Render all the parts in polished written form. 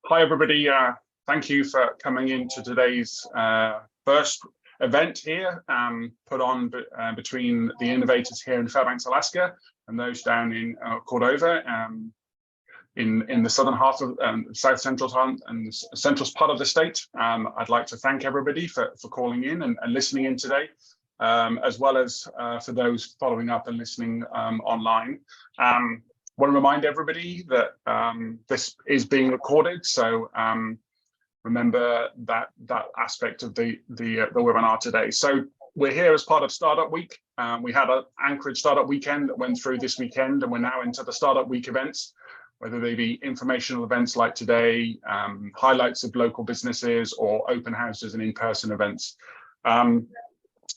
Hi, everybody. Thank you for coming into today's first event here, put on between the innovators here in Fairbanks, Alaska, and those down in Cordova, in the southern half of south central and the central part of the state. I'd like to thank everybody for calling in and listening in today, as well as for those following up and listening online. Want to remind everybody that this is being recorded, so remember that aspect of the webinar today. So we're here as part of Startup Week. We had an Anchorage Startup Weekend that went through this weekend, and we're now into the Startup Week events, whether they be informational events like today, highlights of local businesses, or open houses and in-person events.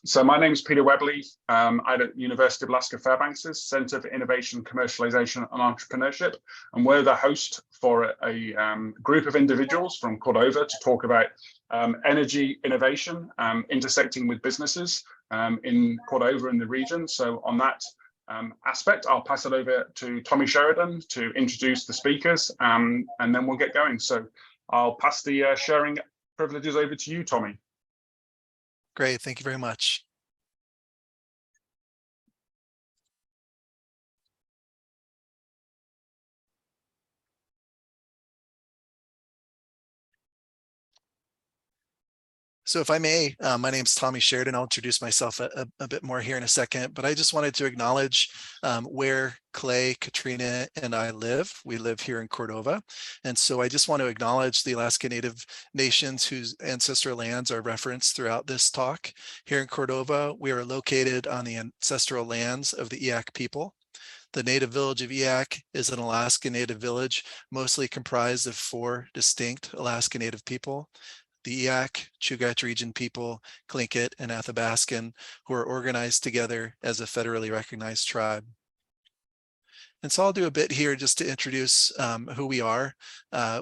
So my name is Peter Webley. I'm at University of Alaska Fairbanks' Center for Innovation, Commercialization and Entrepreneurship. And we're the host for a group of individuals from Cordova to talk about energy innovation, intersecting with businesses in Cordova and the region. So on that aspect, I'll pass it over to Tommy Sheridan to introduce the speakers, and then we'll get going. So I'll pass the sharing privileges over to you, Tommy. Great, thank you very much. So if I may, my name is Tommy Sheridan. I'll introduce myself a bit more here in a second, but I just wanted to acknowledge where Clay, Katrina, and I live. We live here in Cordova. And so I just want to acknowledge the Alaska Native nations whose ancestral lands are referenced throughout this talk. Here in Cordova, we are located on the ancestral lands of the Eyak people. The native village of Eyak is an Alaska Native village, mostly comprised of 4 distinct Alaska Native people: the Eyak, Chugach region people, Tlingit, and Athabaskan, who are organized together as a federally recognized tribe. And so I'll do a bit here just to introduce who we are.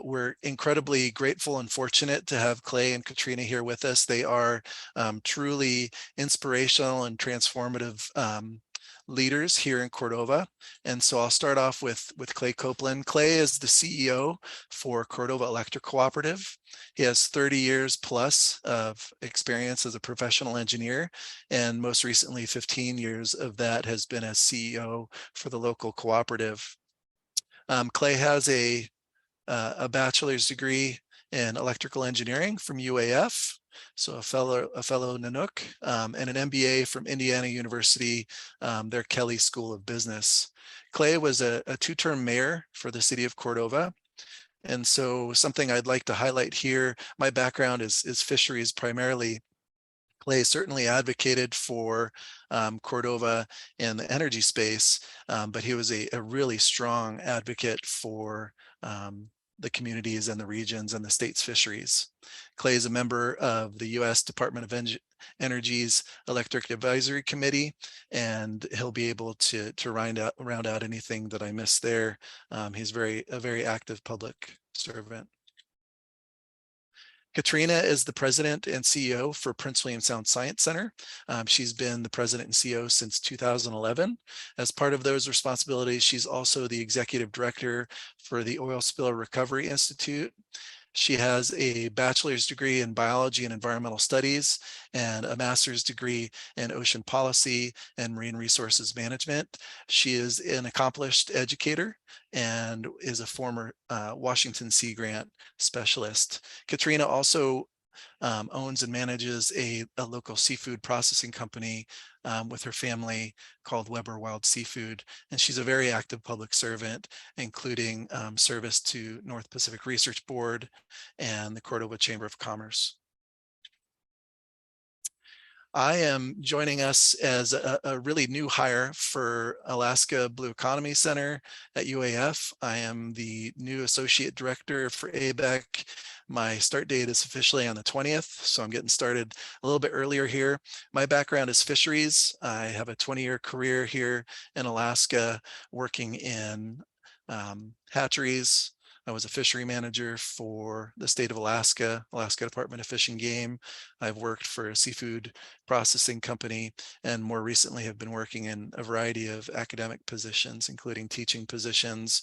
We're incredibly grateful and fortunate to have Clay and Katrina here with us. They are truly inspirational and transformative leaders here in Cordova. And so I'll start off with Clay Koplin. Clay is the CEO for Cordova Electric Cooperative. He has 30 years plus of experience as a professional engineer, and most recently 15 years of that has been as CEO for the local cooperative. Clay has a bachelor's degree in electrical engineering from UAF, so a fellow Nanook, and an MBA from Indiana University, their Kelly School of Business. Clay was a 2-term mayor for the city of Cordova. And so something I'd like to highlight here, my background is fisheries primarily. Clay certainly advocated for Cordova in the energy space, but he was a really strong advocate for the communities and the regions and the state's fisheries. Clay is a member of the U.S. Department of Energy's Electric Advisory Committee, and he'll be able to round out anything that I missed there. He's a very active public servant. Katrina is the president and CEO for Prince William Sound Science Center. She's been the president and CEO since 2011. As part of those responsibilities, she's also the executive director for the Oil Spill Recovery Institute. She has a bachelor's degree in biology and environmental studies and a master's degree in ocean policy and marine resources management. She is an accomplished educator and is a former Washington Sea Grant specialist. Katrina also owns and manages a local seafood processing company with her family called Weber Wild Seafood. And she's a very active public servant, including service to North Pacific Research Board and the Cordova Chamber of Commerce. I am joining us as a really new hire for Alaska Blue Economy Center at UAF. I am the new associate director for ABEC. My start date is officially on the 20th, so I'm getting started a little bit earlier here. My background is fisheries. I have a 20-year career here in Alaska working in hatcheries, I was a fishery manager for the state of Alaska, Alaska Department of Fish and Game. I've worked for a seafood processing company, and more recently have been working in a variety of academic positions, including teaching positions,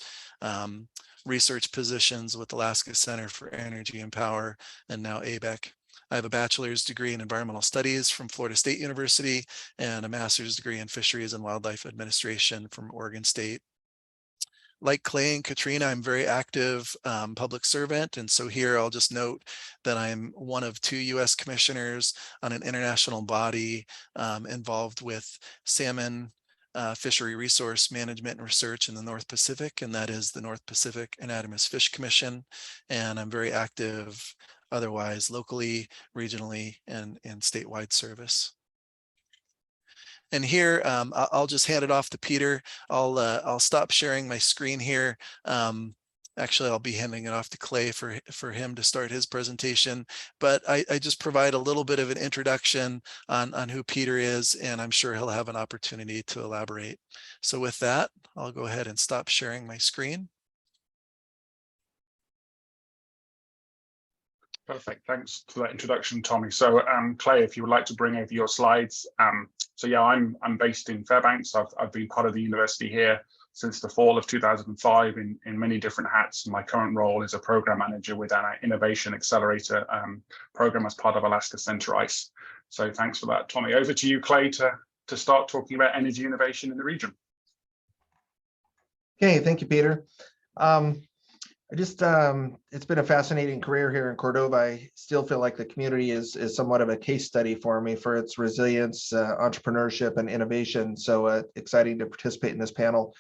research positions with Alaska Center for Energy and Power, and now ABEC. I have a bachelor's degree in environmental studies from Florida State University and a master's degree in fisheries and wildlife administration from Oregon State. Like Clay and Katrina, I'm very active public servant. And so here I'll just note that I'm one of 2 US commissioners on an international body involved with salmon fishery resource management and research in the North Pacific, and that is the North Pacific Anadromous Fish Commission. And I'm very active otherwise locally, regionally, and in statewide service. And here, I'll just hand it off to Peter. I'll stop sharing my screen here. Actually, I'll be handing it off to Clay for him to start his presentation. But I just provide a little bit of an introduction on who Peter is, and I'm sure he'll have an opportunity to elaborate. So with that, I'll go ahead and stop sharing my screen. Perfect. Thanks for that introduction, Tommy. So, Clay, if you would like to bring over your slides. So yeah, I'm based in Fairbanks. I've been part of the university here since the fall of 2005 in many different hats. My current role is a program manager with an innovation accelerator program as part of Alaska Center ICE. So thanks for that, Tommy. Over to you, Clay, to start talking about energy innovation in the region. Okay, thank you, Peter. It's been a fascinating career here in Cordova. I still feel like the community is somewhat of a case study for me for its resilience, entrepreneurship, and innovation. So exciting to participate in this panel.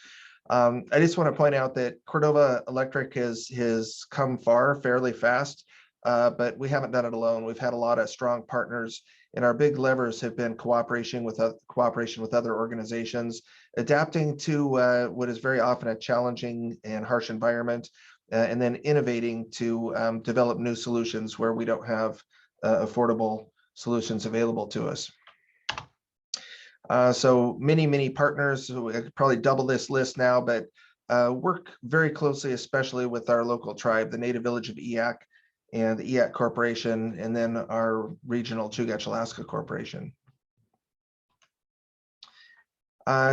I just want to point out that Cordova Electric has come far fairly fast, but we haven't done it alone. We've had a lot of strong partners, and our big levers have been cooperation with other organizations, adapting to what is very often a challenging and harsh environment, and then innovating to develop new solutions where we don't have affordable solutions available to us. So many partners, I could probably double this list now, but work very closely, especially with our local tribe, the native village of Eyak and the Eyak Corporation, and then our regional Chugach Alaska Corporation.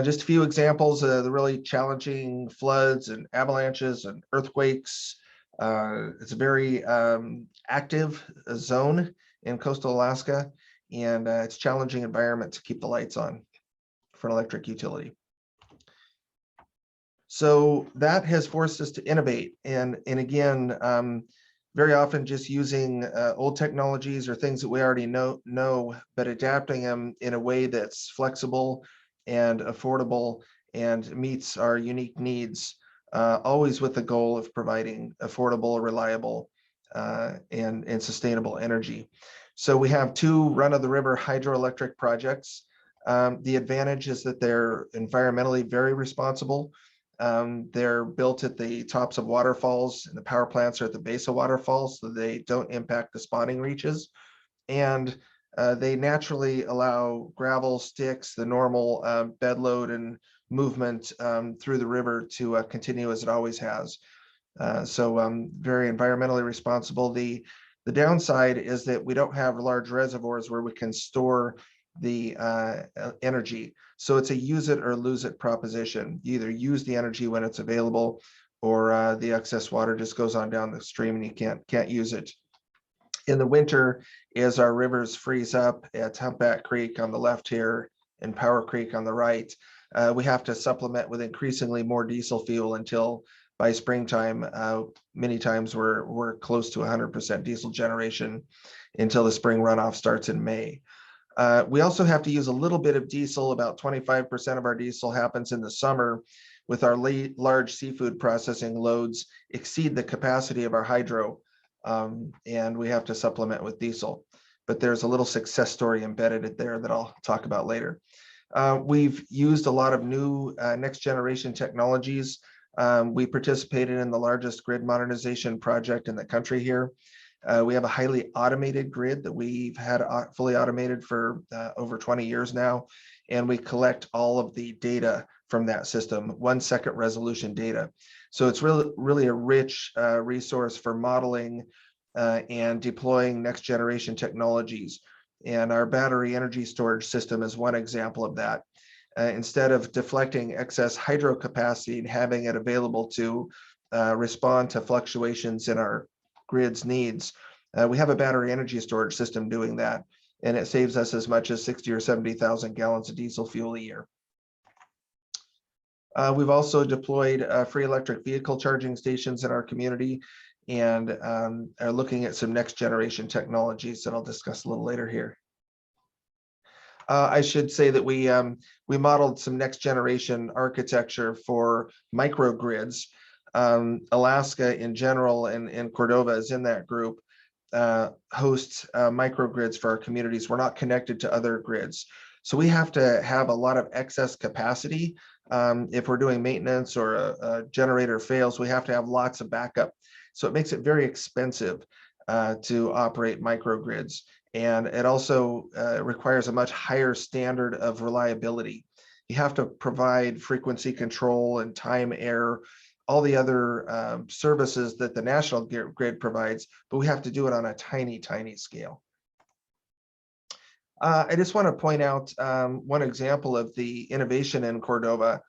Just a few examples of the really challenging floods and avalanches and earthquakes. It's a very active zone in coastal Alaska, and it's a challenging environment to keep the lights on for an electric utility. So that has forced us to innovate, and again, very often just using old technologies or things that we already know, but adapting them in a way that's flexible and affordable and meets our unique needs, always with the goal of providing affordable, reliable, and sustainable energy. So we have 2 run-of-the-river hydroelectric projects. The advantage is that they're environmentally very responsible. They're built at the tops of waterfalls, and the power plants are at the base of waterfalls, so they don't impact the spawning reaches. And they naturally allow gravel, sticks, the normal bed load and movement through the river to continue as it always has. So very environmentally responsible. The downside is that we don't have large reservoirs where we can store the energy. So it's a use it or lose it proposition. You either use the energy when it's available, or the excess water just goes on down the stream and you can't use it. In the winter, as our rivers freeze up at Humpback Creek on the left here and Power Creek on the right, we have to supplement with increasingly more diesel fuel until by springtime, many times we're close to 100% diesel generation until the spring runoff starts in May. We also have to use a little bit of diesel. About 25% of our diesel happens in the summer with our large seafood processing loads exceed the capacity of our hydro. And we have to supplement with diesel, but there's a little success story embedded there that I'll talk about later. We've used a lot of new next generation technologies. We participated in the largest grid modernization project in the country here. We have a highly automated grid that we've had fully automated for over 20 years now, and we collect all of the data from that system, 1-second resolution data. So it's really a rich resource for modeling and deploying next generation technologies. And our battery energy storage system is one example of that. Instead of deflecting excess hydro capacity and having it available to respond to fluctuations in our grid's needs, we have a battery energy storage system doing that. And it saves us as much as 60 or 70,000 gallons of diesel fuel a year. We've also deployed free electric vehicle charging stations in our community, and are looking at some next generation technologies that I'll discuss a little later here. I should say that we modeled some next generation architecture for microgrids. Alaska in general, and Cordova is in that group, hosts microgrids for our communities. We're not connected to other grids. So we have to have a lot of excess capacity. If we're doing maintenance or a generator fails, we have to have lots of backup. So it makes it very expensive to operate microgrids. And it also requires a much higher standard of reliability. You have to provide frequency control and time error, all the other services that the national grid provides, but we have to do it on a tiny, tiny scale. I just want to point out one example of the innovation in Cordova.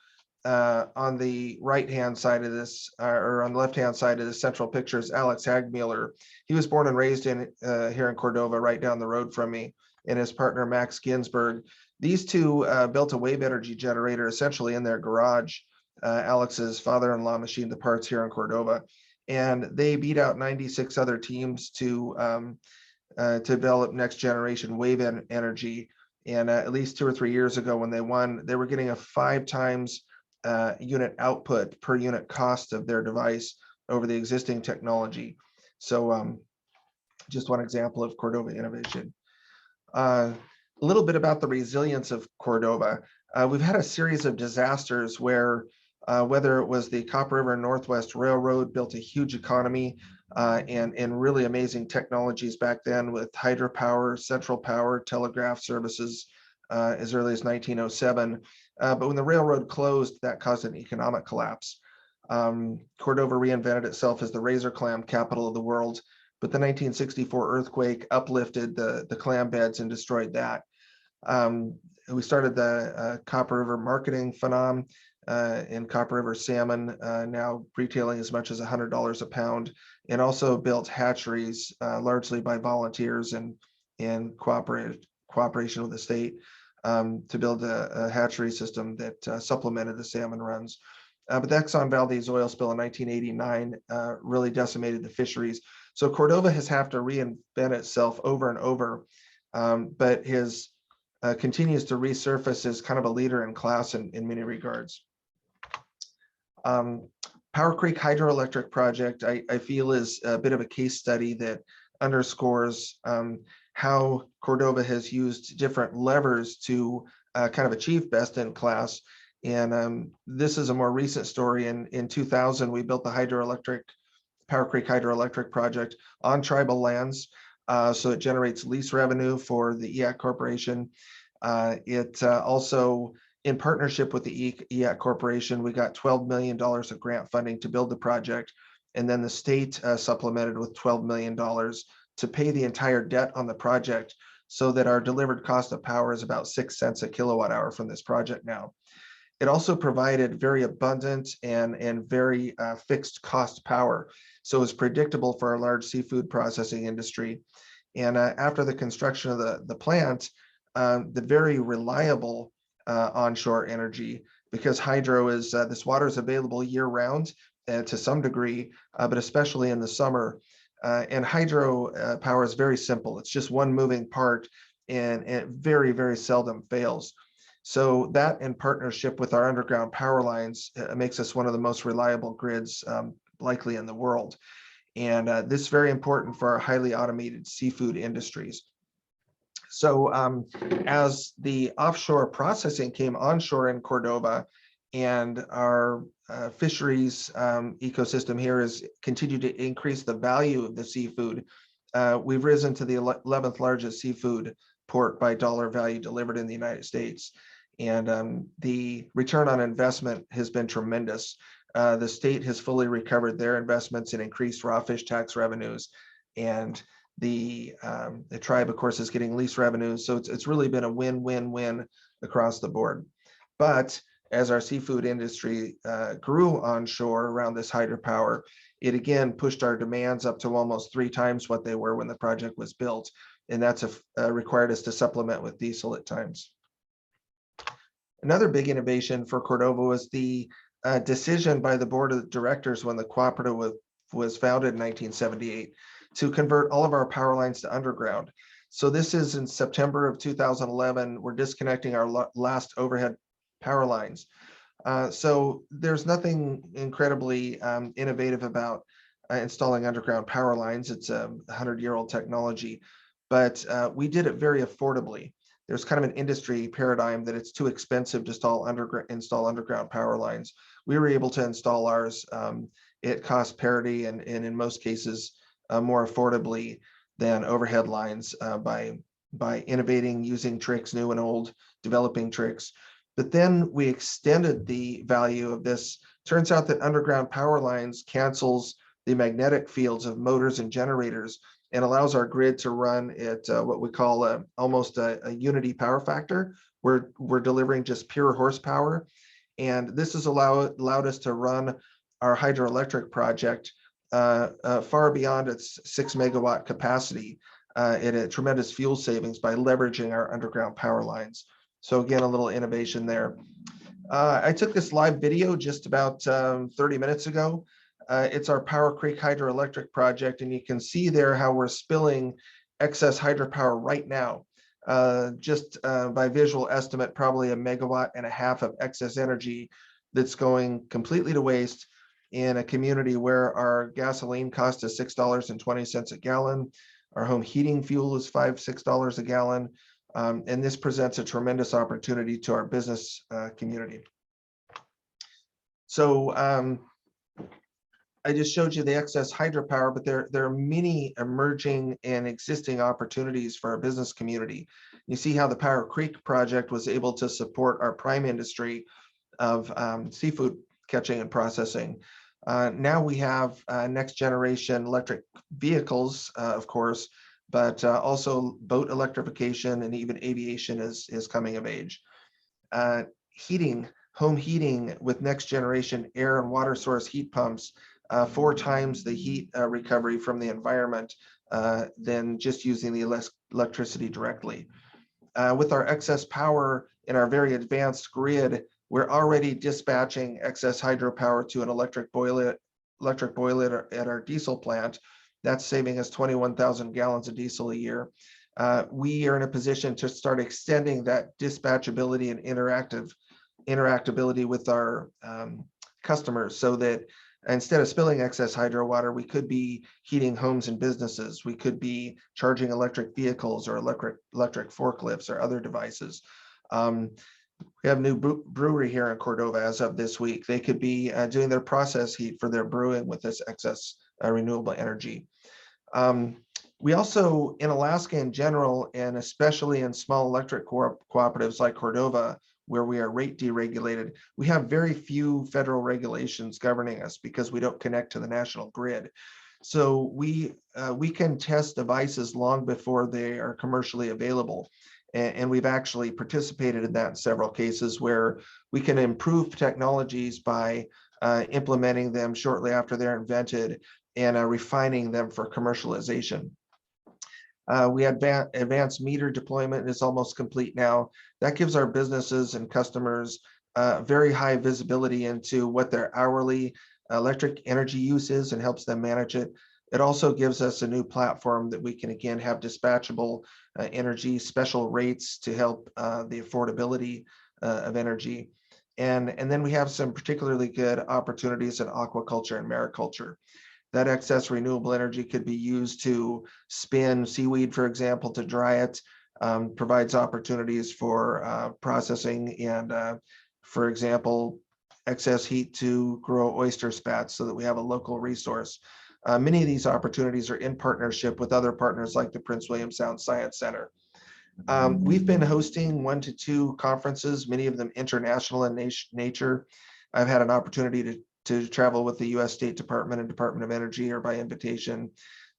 On the right-hand side of this, or on the left-hand side of the central picture is Alex Hagmuller. He was born and raised in here in Cordova, right down the road from me, and his partner Max Ginsberg. These two built a wave energy generator essentially in their garage. Alex's father-in-law machined the parts here in Cordova, and they beat out 96 other teams to develop next generation wave energy. And at least 2 or 3 years ago, when they won, they were getting a 5 times unit output per unit cost of their device over the existing technology. So just one example of Cordova innovation. A little bit about the resilience of Cordova. We've had a series of disasters where whether it was the Copper River Northwest Railroad built a huge economy and really amazing technologies back then with hydropower, central power, telegraph services as early as 1907. But when the railroad closed, that caused an economic collapse. Cordova reinvented itself as the razor clam capital of the world, but the 1964 earthquake uplifted the clam beds and destroyed that. We started the Copper River marketing phenom in Copper River salmon, now retailing as much as $100 a pound, and also built hatcheries largely by volunteers and in cooperation with the state to build a hatchery system that supplemented the salmon runs. But the Exxon Valdez oil spill in 1989 really decimated the fisheries. So Cordova has had to reinvent itself over and over, but continues to resurface as kind of a leader in class in many regards. Powell Creek Hydroelectric Project, I feel, is a bit of a case study that underscores how Cordova has used different levers to kind of achieve best in class. And this is a more recent story. In 2000, we built the Powell Creek Hydroelectric Project on tribal lands. So it generates lease revenue for the EAC Corporation. It also, in partnership with the EAC Corporation, we got $12 million of grant funding to build the project. And then the state supplemented with $12 million to pay the entire debt on the project, so that our delivered cost of power is about 6 cents a kilowatt hour from this project now. It also provided very abundant and very fixed cost power. So it's predictable for our large seafood processing industry. And after the construction of the plant, the very reliable onshore energy, because hydro is, this water is available year round to some degree, but especially in the summer. And hydro power is very simple. It's just one moving part, and it very, very seldom fails. So that, in partnership with our underground power lines, makes us one of the most reliable grids likely in the world. And this is very important for our highly automated seafood industries. So as the offshore processing came onshore in Cordova, and our fisheries ecosystem here has continued to increase the value of the seafood, we've risen to the 11th largest seafood port by dollar value delivered in the United States. And the return on investment has been tremendous. The state has fully recovered their investments and increased raw fish tax revenues, and the tribe, of course, is getting lease revenues. So it's really been a win-win-win across the board. But as our seafood industry grew onshore around this hydropower, it again pushed our demands up to almost 3 times what they were when the project was built. And that's required us to supplement with diesel at times. Another big innovation for Cordova was the decision by the board of directors when the cooperative was founded in 1978 to convert all of our power lines to underground. So this is in September of 2011. We're disconnecting our last overhead power lines. So there's nothing incredibly innovative about installing underground power lines. It's a 100-year-old technology, but we did it very affordably. There's kind of an industry paradigm that it's too expensive to install underground power lines. We were able to install ours at cost parity and in most cases more affordably than overhead lines by innovating, using tricks, new and old, developing tricks. But then we extended the value of this. Turns out that underground power lines cancels the magnetic fields of motors and generators and allows our grid to run at what we call almost a unity power factor. We're delivering just pure horsepower. And this has allowed us to run our hydroelectric project far beyond its 6 megawatt capacity at a tremendous fuel savings by leveraging our underground power lines. So again, a little innovation there. I took this live video just about 30 minutes ago. It's our Powell Creek Hydroelectric project, and you can see there how we're spilling excess hydropower right now. Just by visual estimate, probably 1.5 megawatts of excess energy that's going completely to waste in a community where our gasoline cost is $6.20 a gallon. Our home heating fuel is $5-6 a gallon. And this presents a tremendous opportunity to our business community. So I just showed you the excess hydropower, but there are many emerging and existing opportunities for our business community. You see how the Powell Creek project was able to support our prime industry of seafood catching and processing. Now we have next generation electric vehicles, of course, but also boat electrification and even aviation is coming of age. Heating, home heating with next generation air and water source heat pumps, 4 times the heat recovery from the environment than just using the electricity directly. With our excess power in our very advanced grid, we're already dispatching excess hydropower to an electric boiler at our diesel plant. That's saving us 21,000 gallons of diesel a year. We are in a position to start extending that dispatchability and interactability with our customers, so that instead of spilling excess hydro water, we could be heating homes and businesses. We could be charging electric vehicles or electric forklifts or other devices. We have a new brewery here in Cordova as of this week. They could be doing their process heat for their brewing with this excess renewable energy. We also, in Alaska in general, and especially in small electric cooperatives like Cordova, where we are rate deregulated, we have very few federal regulations governing us because we don't connect to the national grid. So we can test devices long before they are commercially available. And we've actually participated in that in several cases where we can improve technologies by implementing them shortly after they're invented and refining them for commercialization. Advanced meter deployment is almost complete now. That gives our businesses and customers very high visibility into what their hourly electric energy use is and helps them manage it. It also gives us a new platform that we can again have dispatchable energy, special rates to help the affordability of energy. And then we have some particularly good opportunities in aquaculture and mariculture. That excess renewable energy could be used to spin seaweed, for example, to dry it, provides opportunities for processing and, for example, excess heat to grow oyster spats so that we have a local resource. Many of these opportunities are in partnership with other partners like the Prince William Sound Science Center. We've been hosting 1 to 2 conferences, many of them international in nature. I've had an opportunity to travel with the U.S. State Department and Department of Energy, or by invitation,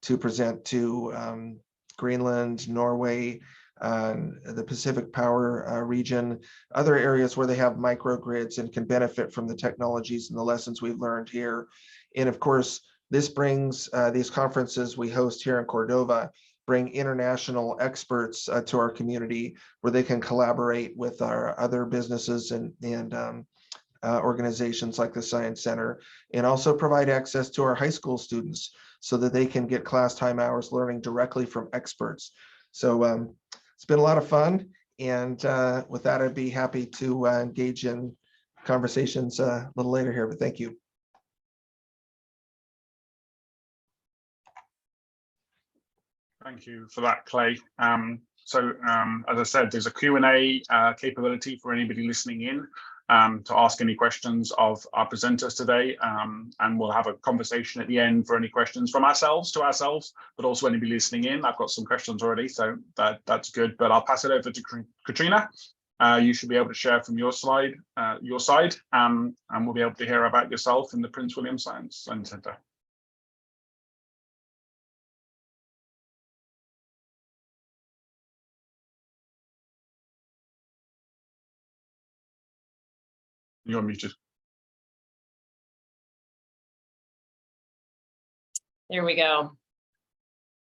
to present to Greenland, Norway, the Pacific Power region, other areas where they have microgrids and can benefit from the technologies and the lessons we've learned here. And of course, this brings these conferences we host here in Cordova, bring international experts to our community where they can collaborate with our other businesses and organizations like the Science Center, and also provide access to our high school students so that they can get class time hours learning directly from experts. So it's been a lot of fun. And with that, I'd be happy to engage in conversations a little later here, but thank you. Thank you for that, Clay. As I said, there's a Q&A capability for anybody listening in to ask any questions of our presenters today. And we'll have a conversation at the end for any questions from ourselves to ourselves, but also anybody listening in. I've got some questions already, so that's good. But I'll pass it over to Katrina. You should be able to share from your side, and we'll be able to hear about yourself in the Prince William Science Center. You're muted. There we go.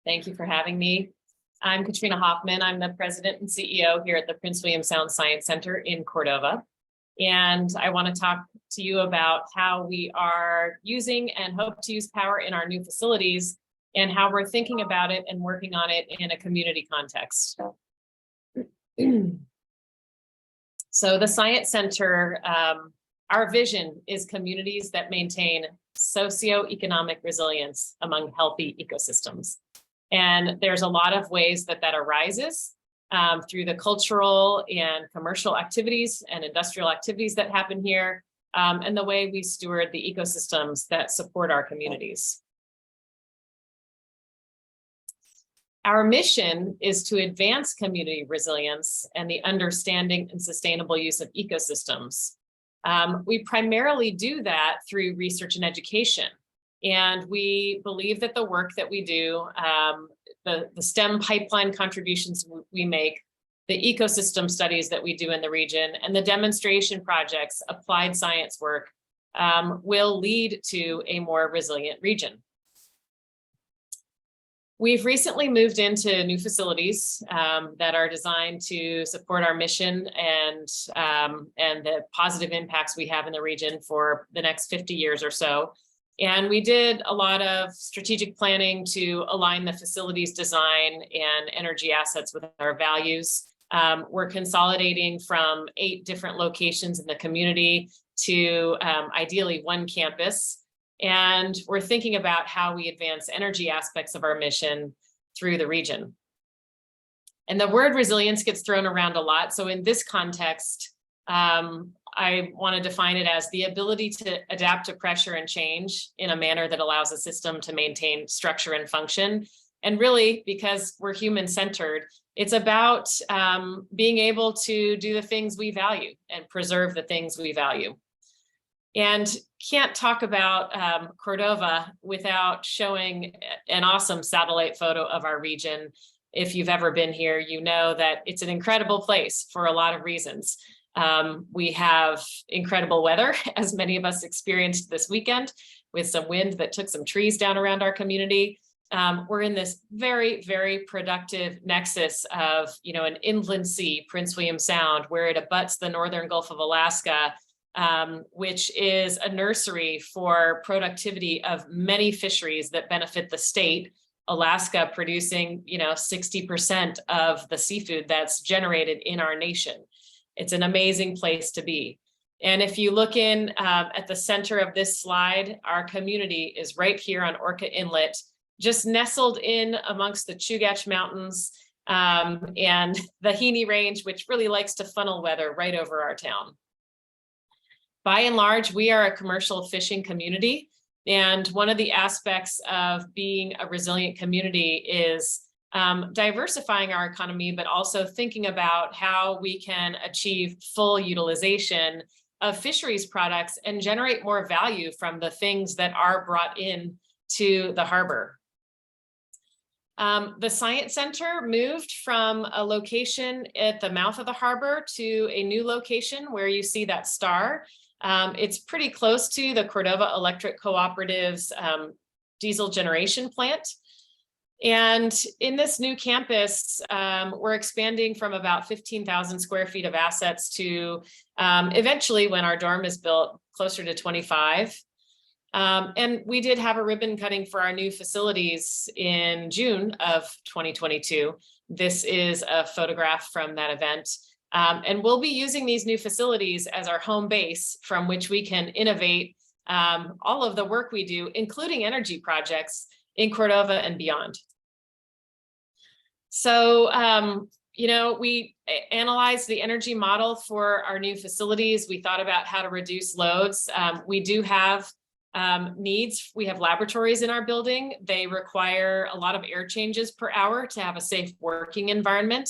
Thank you for having me. I'm Katrina Hoffman. I'm the president and CEO here at the Prince William Sound Science Center in Cordova. And I want to talk to you about how we are using and hope to use power in our new facilities and how we're thinking about it and working on it in a community context. So the Science Center, our vision is communities that maintain socioeconomic resilience among healthy ecosystems. And there's a lot of ways that arises through the cultural and commercial activities and industrial activities that happen here, and the way we steward the ecosystems that support our communities. Our mission is to advance community resilience and the understanding and sustainable use of ecosystems. We primarily do that through research and education. And we believe that the work that we do, the STEM pipeline contributions we make, the ecosystem studies that we do in the region, and the demonstration projects, applied science work, will lead to a more resilient region. We've recently moved into new facilities that are designed to support our mission and the positive impacts we have in the region for the next 50 years or so. And we did a lot of strategic planning to align the facilities design and energy assets with our values. We're consolidating from 8 different locations in the community to ideally 1 campus. And we're thinking about how we advance energy aspects of our mission through the region. And the word resilience gets thrown around a lot. So in this context, I want to define it as the ability to adapt to pressure and change in a manner that allows a system to maintain structure and function. And really, because we're human-centered, it's about being able to do the things we value and preserve the things we value. And can't talk about Cordova without showing an awesome satellite photo of our region. If you've ever been here, you know that it's an incredible place for a lot of reasons. We have incredible weather, as many of us experienced this weekend, with some wind that took some trees down around our community. We're in this very, very productive nexus of, an inland sea, Prince William Sound, where it abuts the northern Gulf of Alaska, which is a nursery for productivity of many fisheries that benefit the state. Alaska producing, 60% of the seafood that's generated in our nation. It's an amazing place to be. And if you look in at the center of this slide, our community is right here on Orca Inlet, just nestled in amongst the Chugach Mountains and the Heaney Range, which really likes to funnel weather right over our town. By and large, we are a commercial fishing community. And one of the aspects of being a resilient community is diversifying our economy, but also thinking about how we can achieve full utilization of fisheries products and generate more value from the things that are brought in to the harbor. The Science Center moved from a location at the mouth of the harbor to a new location where you see that star. It's pretty close to the Cordova Electric Cooperative's diesel generation plant. And in this new campus, we're expanding from about 15,000 square feet of assets to eventually, when our dorm is built, closer to 25. And we did have a ribbon cutting for our new facilities in June of 2022. This is a photograph from that event. And we'll be using these new facilities as our home base from which we can innovate all of the work we do, including energy projects in Cordova and beyond. So, you know, we analyzed the energy model for our new facilities. We thought about how to reduce loads. We do have needs. We have laboratories in our building. They require a lot of air changes per hour to have a safe working environment.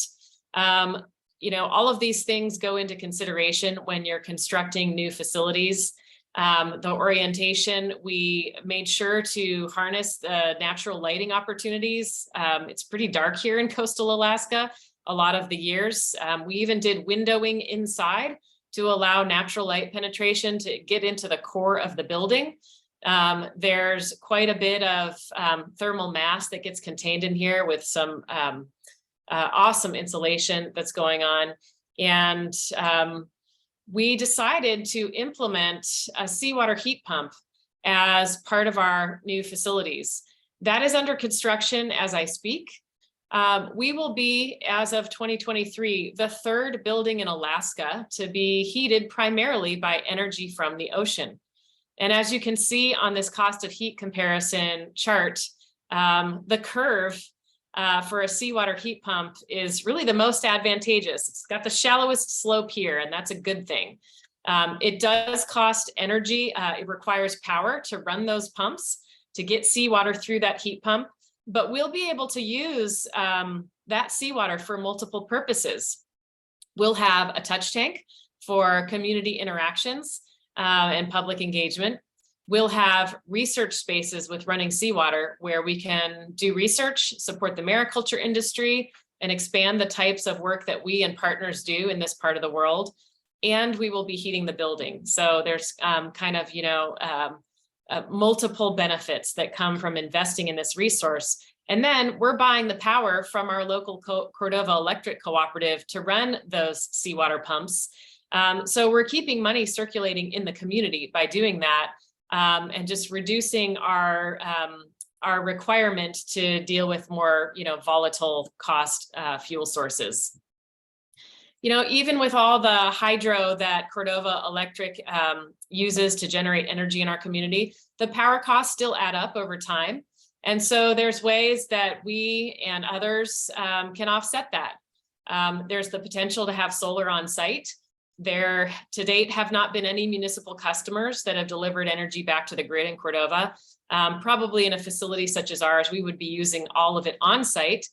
You know, all of these things go into consideration when you're constructing new facilities. The orientation, we made sure to harness the natural lighting opportunities. It's pretty dark here in coastal Alaska a lot of the years. We even did windowing inside to allow natural light penetration to get into the core of the building. There's quite a bit of thermal mass that gets contained in here with some awesome insulation that's going on. And we decided to implement a seawater heat pump as part of our new facilities. That is under construction as I speak. We will be, as of 2023, the third building in Alaska to be heated primarily by energy from the ocean. And as you can see on this cost of heat comparison chart, the curve for a seawater heat pump is really the most advantageous. It's got the shallowest slope here, and that's a good thing. It does cost energy. It requires power to run those pumps to get seawater through that heat pump, but we'll be able to use that seawater for multiple purposes. We'll have a touch tank for community interactions and public engagement. We'll have research spaces with running seawater where we can do research, support the mariculture industry, and expand the types of work that we and partners do in this part of the world. And we will be heating the building. So there's kind of, you know, multiple benefits that come from investing in this resource. And then we're buying the power from our local Cordova Electric Cooperative to run those seawater pumps. So we're keeping money circulating in the community by doing that. And just reducing our requirement to deal with more, you know, volatile cost fuel sources. You know, even with all the hydro that Cordova Electric uses to generate energy in our community, the power costs still add up over time. And so there's ways that we and others can offset that. There's the potential to have solar on site. There, to date, have not been any municipal customers that have delivered energy back to the grid in Cordova. Probably in a facility such as ours, we would be using all of it on site.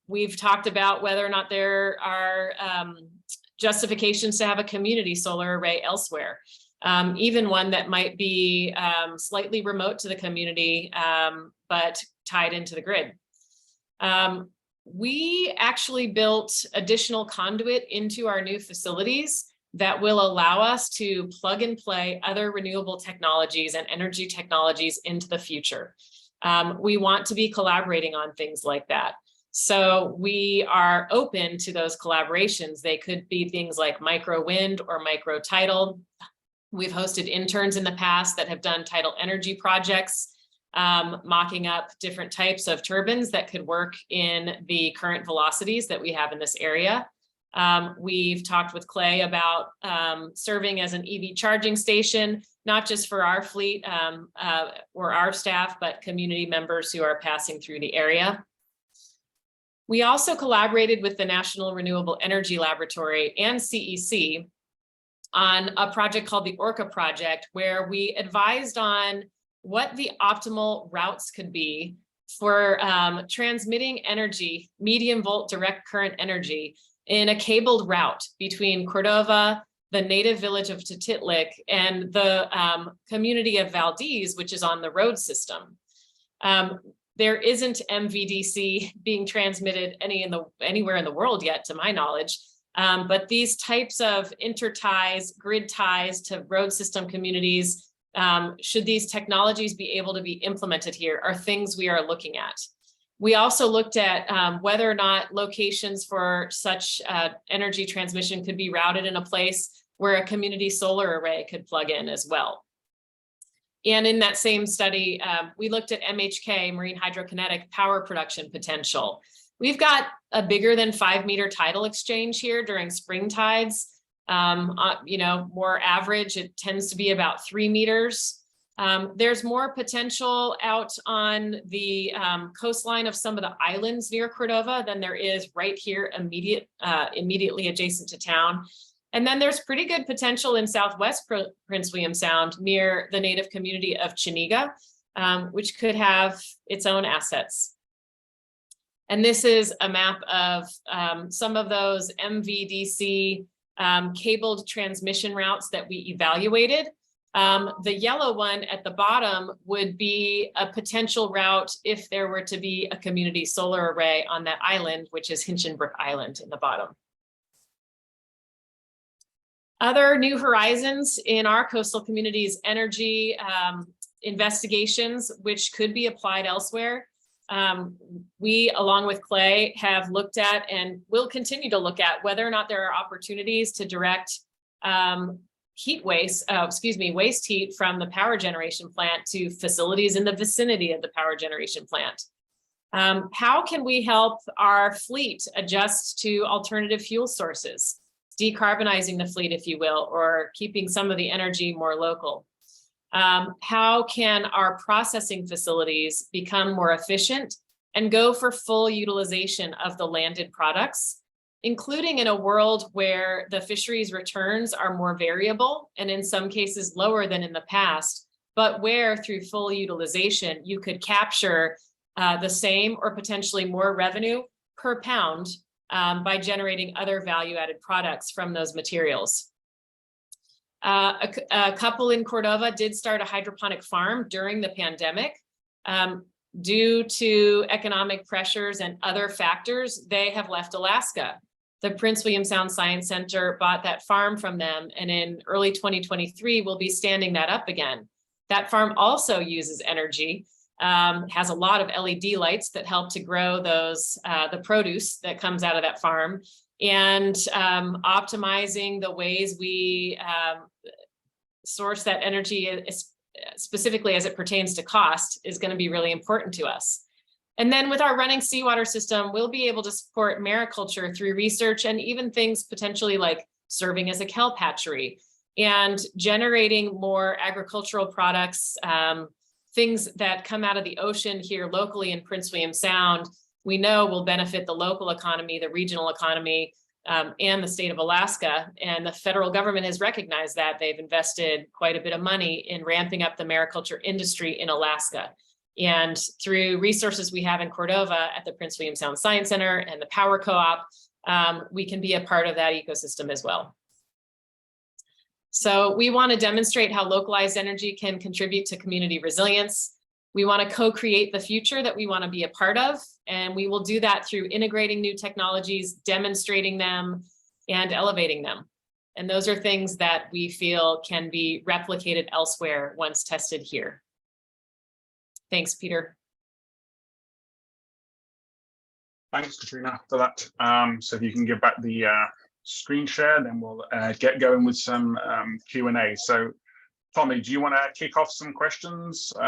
We've talked about whether or not there are justifications to have a community solar array elsewhere, even one that might be slightly remote to the community, but tied into the grid. We actually built additional conduit into our new facilities that will allow us to plug and play other renewable technologies and energy technologies into the future. We want to be collaborating on things like that. So we are open to those collaborations. They could be things like micro wind or micro tidal. We've hosted interns in the past that have done tidal energy projects, mocking up different types of turbines that could work in the current velocities that we have in this area. We've talked with Clay about serving as an EV charging station, not just for our fleet or our staff, but community members who are passing through the area. We also collaborated with the National Renewable Energy Laboratory and CEC on a project called the Orca Project, where we advised on what the optimal routes could be for transmitting energy, medium volt direct current energy in a cabled route between Cordova, the native village of Tutitlik, and the community of Valdez, which is on the road system. There isn't MVDC being transmitted anywhere in the world yet, to my knowledge. But these types of interties, grid ties to road system communities, should these technologies be able to be implemented here, are things we are looking at. We also looked at whether or not locations for such energy transmission could be routed in a place where a community solar array could plug in as well. And in that same study, we looked at MHK, marine hydrokinetic power production potential. We've got a bigger than 5 meter tidal exchange here during spring tides. More average, it tends to be about 3 meters. There's more potential out on the coastline of some of the islands near Cordova than there is right here immediately adjacent to town. And then there's pretty good potential in Southwest Prince William Sound near the native community of Chiniga, which could have its own assets. And this is a map of some of those MVDC cabled transmission routes that we evaluated. The yellow one at the bottom would be a potential route if there were to be a community solar array on that island, which is Hinchinbrook Island in the bottom. Other new horizons in our coastal communities, energy investigations, which could be applied elsewhere. We, along with Clay, have looked at and will continue to look at whether or not there are opportunities to direct waste heat from the power generation plant to facilities in the vicinity of the power generation plant. How can we help our fleet adjust to alternative fuel sources, decarbonizing the fleet, if you will, or keeping some of the energy more local? How can our processing facilities become more efficient and go for full utilization of the landed products, including in a world where the fisheries returns are more variable and in some cases lower than in the past, but where through full utilization, you could capture the same or potentially more revenue per pound by generating other value-added products from those materials. A couple in Cordova did start a hydroponic farm during the pandemic. Due to economic pressures and other factors, they have left Alaska. The Prince William Sound Science Center bought that farm from them, and in early 2023, we'll be standing that up again. That farm also uses energy, has a lot of LED lights that help to grow those the produce that comes out of that farm, and optimizing the ways we source that energy, specifically as it pertains to cost, is going to be really important to us. And then with our running seawater system, we'll be able to support mariculture through research and even things potentially like serving as a kelp hatchery and generating more agricultural products, things that come out of the ocean here locally in Prince William Sound, we know will benefit the local economy, the regional economy, and the state of Alaska. And the federal government has recognized that. They've invested quite a bit of money in ramping up the mariculture industry in Alaska. And through resources we have in Cordova at the Prince William Sound Science Center and the Power Co-op, we can be a part of that ecosystem as well. So we want to demonstrate how localized energy can contribute to community resilience. We want to co-create the future that we want to be a part of, and we will do that through integrating new technologies, demonstrating them, and elevating them. And those are things that we feel can be replicated elsewhere once tested here. Thanks, Peter. Thanks, Katrina, for that. So if you can give back the screen share, then we'll get going with some Q&A. So Tommy, do you want to kick off some questions to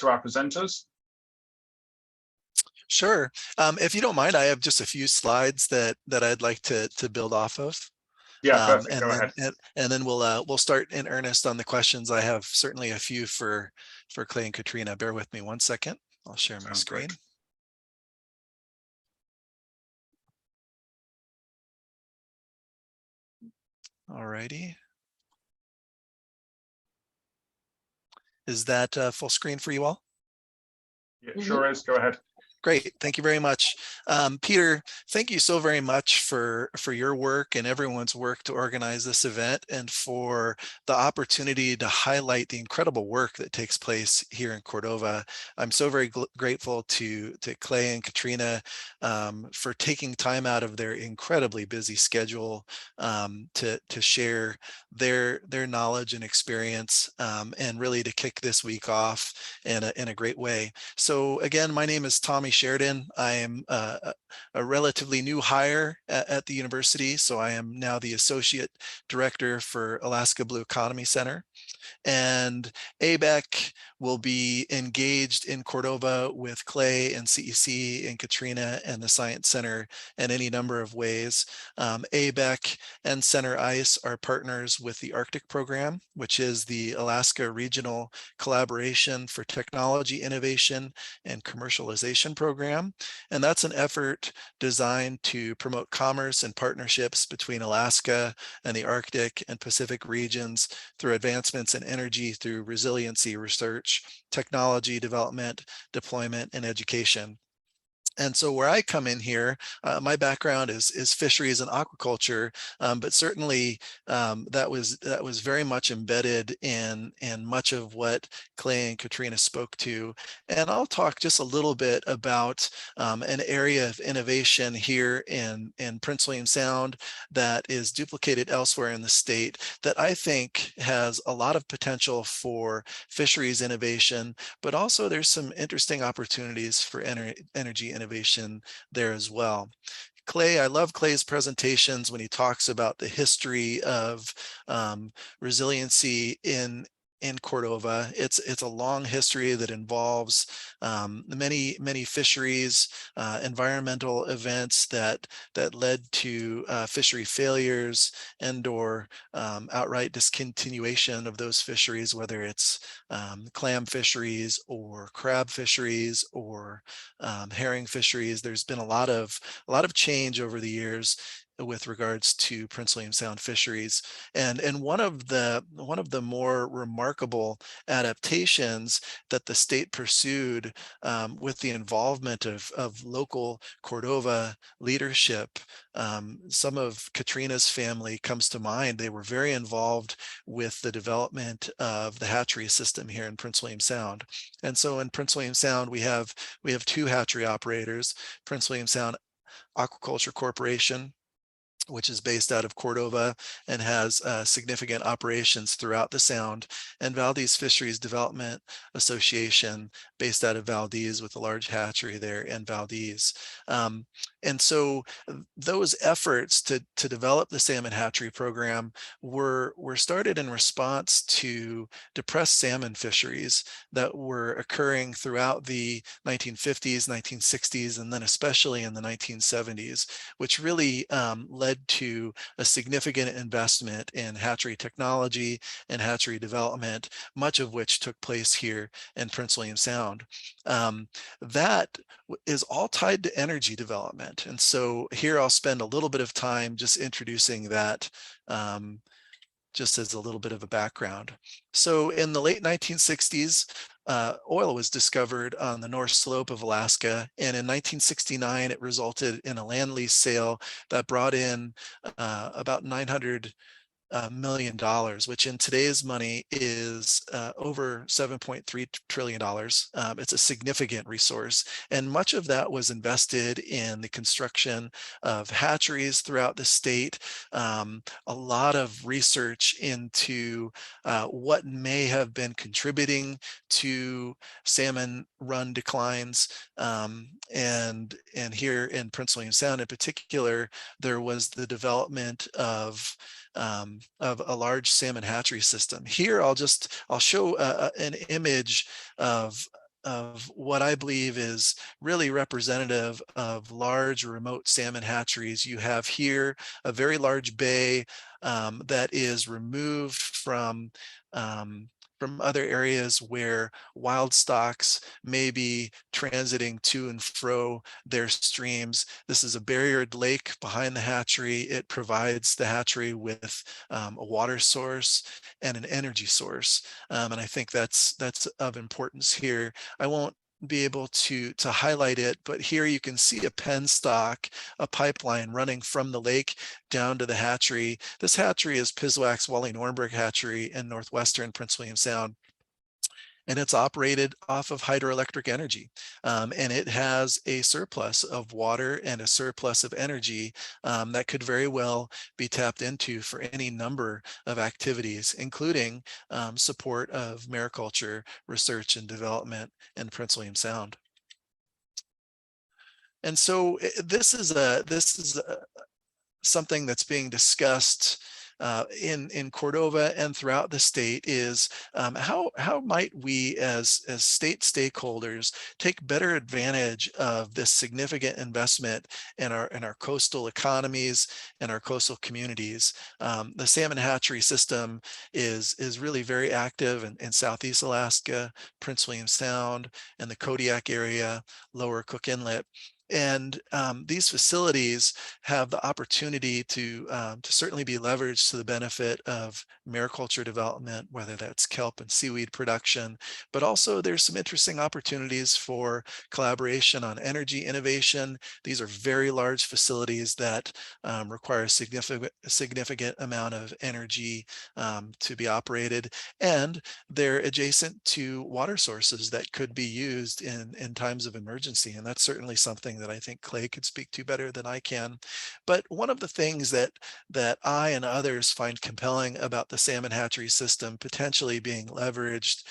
our presenters? Sure. If you don't mind, I have just a few slides that I'd like to build off of. Yeah, perfect. Go ahead. And then we'll start in earnest on the questions. I have certainly a few for Clay and Katrina. Bear with me 1 second. I'll share my screen. Great. All righty. Is that full screen for you all? Yeah, sure is. Go ahead. Great. Thank you very much. Peter, thank you so very much for your work and everyone's work to organize this event and for the opportunity to highlight the incredible work that takes place here in Cordova. I'm so very grateful to Clay and Katrina for taking time out of their incredibly busy schedule to share their knowledge and experience and really to kick this week off in a great way. So again, my name is Tommy Sheridan. I am a relatively new hire at the university. So I am now the Associate Director for Alaska Blue Economy Center. And ABEC will be engaged in Cordova with Clay and CEC and Katrina and the Science Center in any number of ways. ABEC and Center ICE are partners with the Arctic Program, which is the Alaska Regional Collaboration for Technology Innovation and Commercialization Program. And that's an effort designed to promote commerce and partnerships between Alaska and the Arctic and Pacific regions through advancements in energy through resiliency research, technology development, deployment, and education. And so where I come in here, my background is fisheries and aquaculture, but certainly that was very much embedded in much of what Clay and Katrina spoke to. And I'll talk just a little bit about an area of innovation here in Prince William Sound that is duplicated elsewhere in the state that I think has a lot of potential for fisheries innovation, but also there's some interesting opportunities for energy innovation there as well. Clay, I love Clay's presentations when he talks about the history of resiliency in Cordova. It's a long history that involves many fisheries, environmental events that led to fishery failures and or outright discontinuation of those fisheries, whether it's clam fisheries or crab fisheries or herring fisheries. There's been a lot of change over the years with regards to Prince William Sound fisheries. And one of the more remarkable adaptations that the state pursued with the involvement of local Cordova leadership, some of Katrina's family comes to mind. They were very involved with the development of the hatchery system here in Prince William Sound. And so in Prince William Sound, we have two hatchery operators, Prince William Sound Aquaculture Corporation, which is based out of Cordova and has significant operations throughout the Sound, and Valdez Fisheries Development Association based out of Valdez with a large hatchery there in Valdez. And so those efforts to develop the salmon hatchery program were started in response to depressed salmon fisheries that were occurring throughout the 1950s, 1960s, and then especially in the 1970s, which really led to a significant investment in hatchery technology and hatchery development, much of which took place here in Prince William Sound. That is all tied to energy development. And so here I'll spend a little bit of time just introducing that just as a little bit of a background. So in the late 1960s, oil was discovered on the North Slope of Alaska. And in 1969, it resulted in a land lease sale that brought in about $900 million, which in today's money is over $7.3 trillion. It's a significant resource. And much of that was invested in the construction of hatcheries throughout the state, a lot of research into what may have been contributing to salmon run declines. And here in Prince William Sound in particular, there was the development of a large salmon hatchery system. Here, I'll show an image of what I believe is really representative of large remote salmon hatcheries. You have here a very large bay that is removed from other areas where wild stocks may be transiting to and fro their streams. This is a barriered lake behind the hatchery. It provides the hatchery with a water source and an energy source. And I think that's of importance here. I won't be able to highlight it, but here you can see a penstock, a pipeline running from the lake down to the hatchery. This hatchery is Piswak's Wally Nornberg Hatchery in northwestern Prince William Sound. And it's operated off of hydroelectric energy. And it has a surplus of water and a surplus of energy that could very well be tapped into for any number of activities, including support of mariculture research and development in Prince William Sound. And so this is something that's being discussed in Cordova and throughout the state, is how might we as state stakeholders take better advantage of this significant investment in our coastal economies and our coastal communities. The salmon hatchery system is really very active in Southeast Alaska, Prince William Sound, and the Kodiak area, Lower Cook Inlet. And these facilities have the opportunity to certainly be leveraged to the benefit of mariculture development, whether that's kelp and seaweed production, but also there's some interesting opportunities for collaboration on energy innovation. These are very large facilities that require a significant amount of energy to be operated, and they're adjacent to water sources that could be used in times of emergency. And that's certainly something that I think Clay could speak to better than I can. But one of the things that I and others find compelling about the salmon hatchery system potentially being leveraged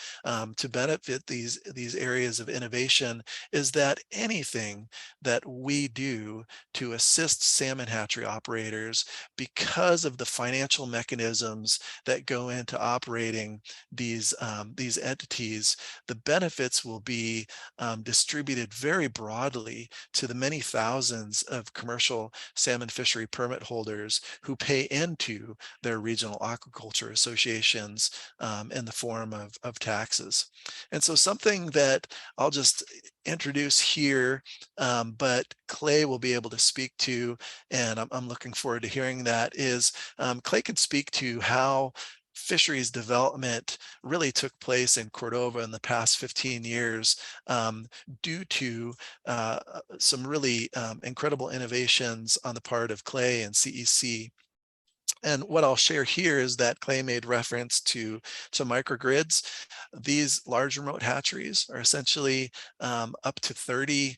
to benefit these areas of innovation is that anything that we do to assist salmon hatchery operators, because of the financial mechanisms that go into operating these entities, the benefits will be distributed very broadly to the many thousands of commercial salmon fishery permit holders who pay into their regional aquaculture associations in the form of taxes. And so something that I'll just introduce here, but Clay will be able to speak to, and I'm looking forward to hearing that, is Clay could speak to how fisheries development really took place in Cordova in the past 15 years due to some really incredible innovations on the part of Clay and CEC. And what I'll share here is that Clay made reference to microgrids. These large remote hatcheries are essentially up to 30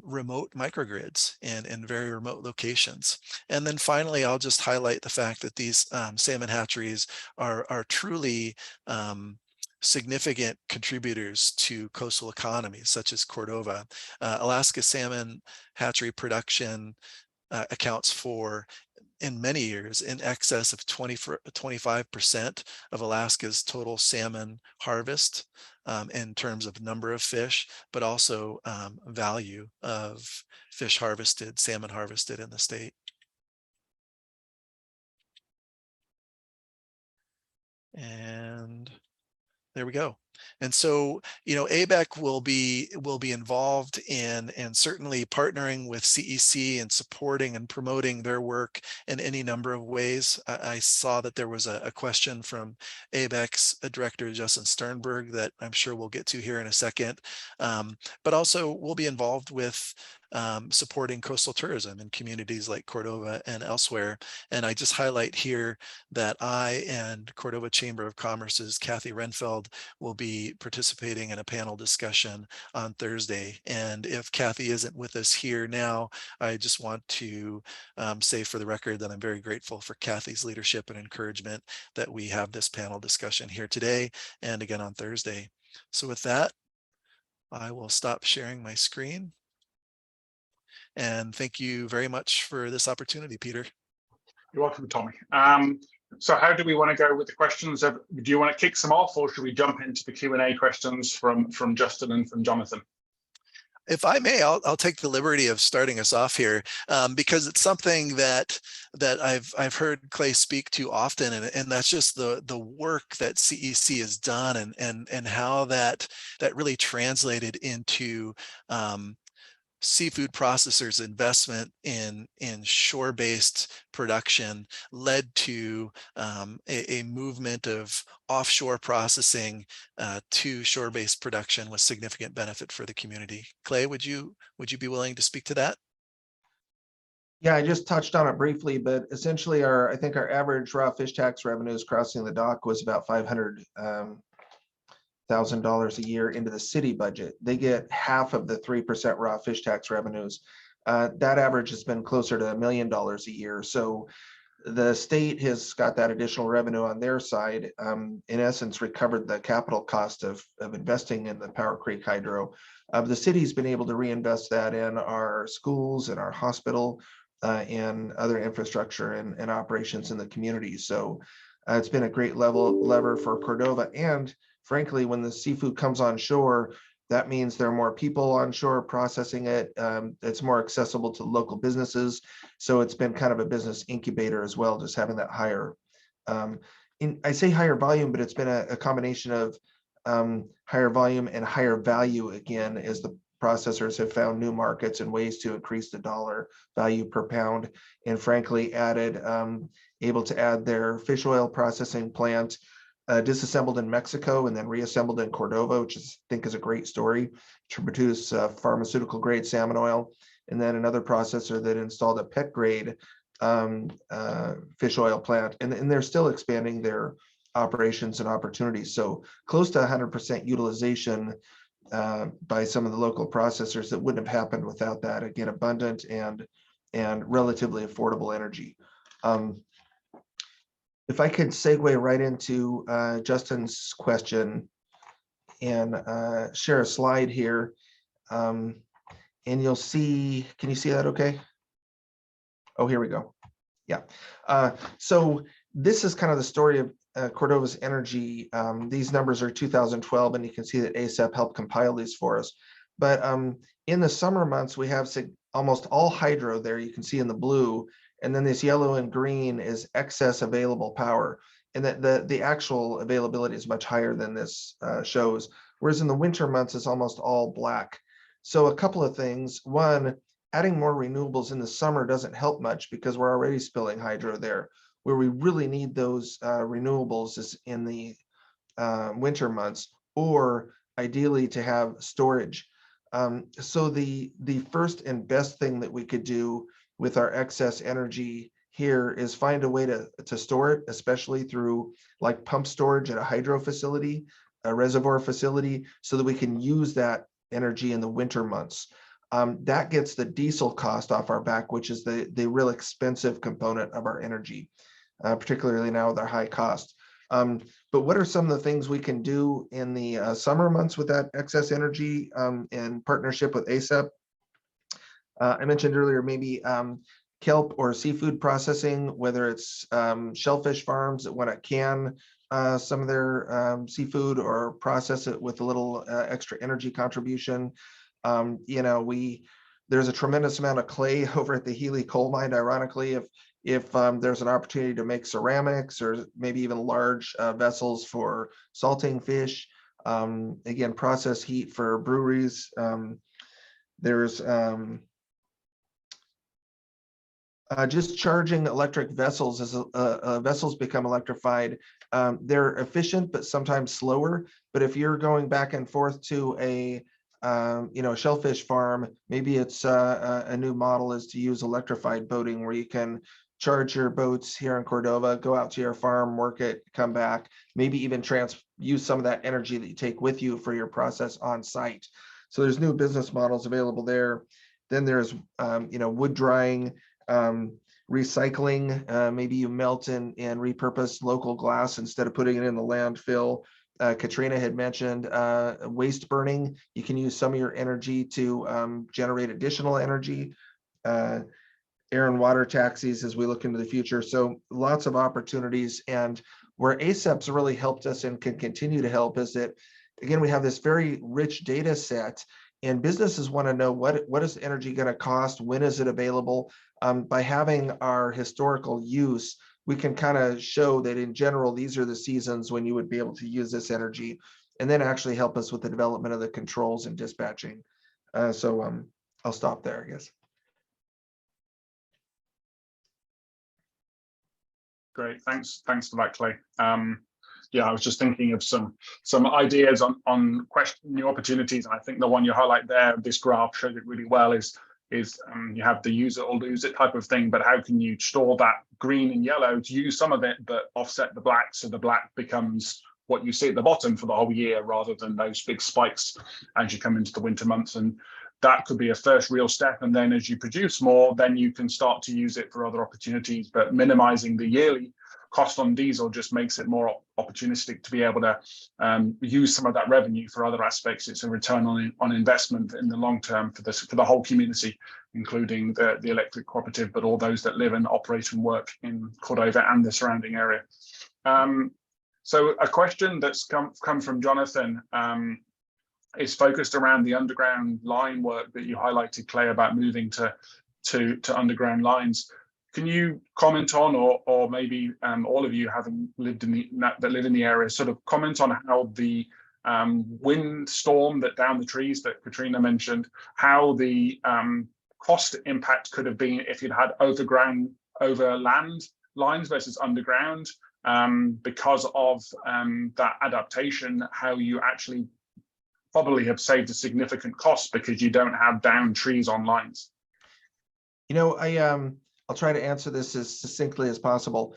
remote microgrids in very remote locations. And then finally, I'll just highlight the fact that these salmon hatcheries are truly significant contributors to coastal economies such as Cordova. Alaska salmon hatchery production accounts for, in many years, in excess of 25% of Alaska's total salmon harvest in terms of number of fish, but also value of fish harvested, salmon harvested in the state. And there we go. And so, ABEC will be involved in and certainly partnering with CEC and supporting and promoting their work in any number of ways. I saw that there was a question from ABEC's Director Justin Sternberg that I'm sure we'll get to here in a second. But also we'll be involved with supporting coastal tourism in communities like Cordova and elsewhere. And I just highlight here that I and Cordova Chamber of Commerce's Kathy Renfeld will be participating in a panel discussion on Thursday. And if Kathy isn't with us here now, I just want to say for the record that I'm very grateful for Kathy's leadership and encouragement that we have this panel discussion here today and again on Thursday. So with that, I will stop sharing my screen. And thank you very much for this opportunity, Peter. You're welcome, Tommy. So how do we want to go with the questions? Do you want to kick some off, or should we jump into the Q&A questions from Justin and from Jonathan? If I may, I'll take the liberty of starting us off here because it's something that I've heard Clay speak to often, and that's just the work that CEC has done and how that really translated into seafood processors' investment in shore-based production led to a movement of offshore processing to shore-based production with significant benefit for the community. Clay, would you be willing to speak to that? Yeah, I just touched on it briefly, but essentially I think our average raw fish tax revenues crossing the dock was about $500,000 a year into the city budget. They get half of the 3% raw fish tax revenues. That average has been closer to $1 million a year. So the state has got that additional revenue on their side, in essence, recovered the capital cost of investing in the Powder Creek Hydro. The city's been able to reinvest that in our schools and our hospital and other infrastructure and operations in the community. So it's been a great lever for Cordova. And frankly, when the seafood comes on shore, that means there are more people on shore processing it. It's more accessible to local businesses. So it's been kind of a business incubator as well, just having that higher, I say higher volume, but it's been a combination of higher volume and higher value again, as the processors have found new markets and ways to increase the dollar value per pound. And frankly, able to add their fish oil processing plant, disassembled in Mexico and then reassembled in Cordova, which I think is a great story, to produce pharmaceutical grade salmon oil. And then another processor that installed a pet grade fish oil plant. And they're still expanding their operations and opportunities. So close to 100% utilization by some of the local processors that wouldn't have happened without that. Again, abundant and relatively affordable energy. If I could segue right into Justin's question and share a slide here, and you'll see, can you see that okay? Oh, here we go. Yeah. So this is kind of the story of Cordova's energy. These numbers are 2012, and you can see that ASAP helped compile these for us. But in the summer months, we have almost all hydro there, you can see in the blue. And then this yellow and green is excess available power. And that the actual availability is much higher than this shows. Whereas in the winter months, it's almost all black. So a couple of things. One, adding more renewables in the summer doesn't help much because we're already spilling hydro there. Where we really need those renewables is in the winter months, or ideally to have storage. So the first and best thing that we could do with our excess energy here is find a way to store it, especially through like pump storage at a hydro facility, a reservoir facility, so that we can use that energy in the winter months. That gets the diesel cost off our back, which is the real expensive component of our energy, particularly now with our high cost. But what are some of the things we can do in the summer months with that excess energy in partnership with ASAP? I mentioned earlier, maybe kelp or seafood processing, whether it's shellfish farms that want to can some of their seafood or process it with a little extra energy contribution. There's a tremendous amount of clay over at the Healy coal mine. Ironically, if there's an opportunity to make ceramics or maybe even large vessels for salting fish, again, process heat for breweries. There's just charging electric vessels as vessels become electrified. They're efficient, but sometimes slower. But if you're going back and forth to a shellfish farm, maybe it's a new model is to use electrified boating, where you can charge your boats here in Cordova, go out to your farm, work it, come back, maybe even use some of that energy that you take with you for your process on site. So there's new business models available there. Then there's wood drying, recycling. Maybe you melt and repurpose local glass instead of putting it in the landfill. Katrina had mentioned waste burning. You can use some of your energy to generate additional energy. Air and water taxis as we look into the future. So lots of opportunities. And where ASAP's really helped us and can continue to help is that, again, we have this very rich data set, and businesses want to know what is energy going to cost, when is it available. By having our historical use, we can kind of show that in general, these are the seasons when you would be able to use this energy, and then actually help us with the development of the controls and dispatching. So I'll stop there, I guess. Great, thanks for that, Clay. Yeah, I was just thinking of some ideas on new opportunities, and I think the one you highlight there, this graph shows it really well, is you have the use it or lose it type of thing, but how can you store that green and yellow to use some of it, but offset the black, so the black becomes what you see at the bottom for the whole year, rather than those big spikes as you come into the winter months. And that could be a first real step. And then as you produce more, then you can start to use it for other opportunities, but minimizing the yearly cost on diesel just makes it more opportunistic to be able to use some of that revenue for other aspects. It's a return on investment in the long term for the whole community, including the electric cooperative, but all those that live and operate and work in Cordova and the surrounding area. So a question that's come from Jonathan is focused around the underground line work that you highlighted, Clay, about moving to underground lines. Can you comment on, or maybe all of you having lived that live in the area, sort of comment on how the wind storm that downed the trees that Katrina mentioned, how the cost impact could have been if you'd had overland lines versus underground, because of that adaptation, how you actually probably have saved a significant cost because you don't have downed trees on lines. You know, I'll try to answer this as succinctly as possible.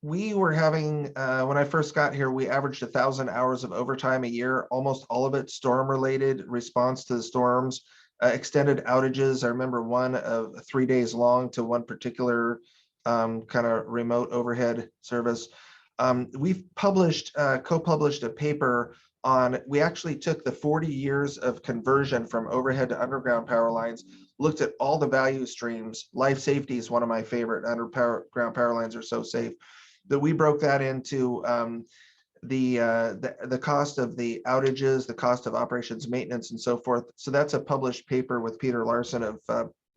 We were having, when I first got here, we averaged 1,000 hours of overtime a year, almost all of it storm related, response to the storms, extended outages. I remember one of 3 days long to one particular kind of remote overhead service. We've co-published a paper on, we actually took the 40 years of conversion from overhead to underground power lines, looked at all the value streams. Life safety is one of my favorite. Underground power lines are so safe that we broke that into the cost of the outages, the cost of operations maintenance, and so forth. So that's a published paper with Peter Larson of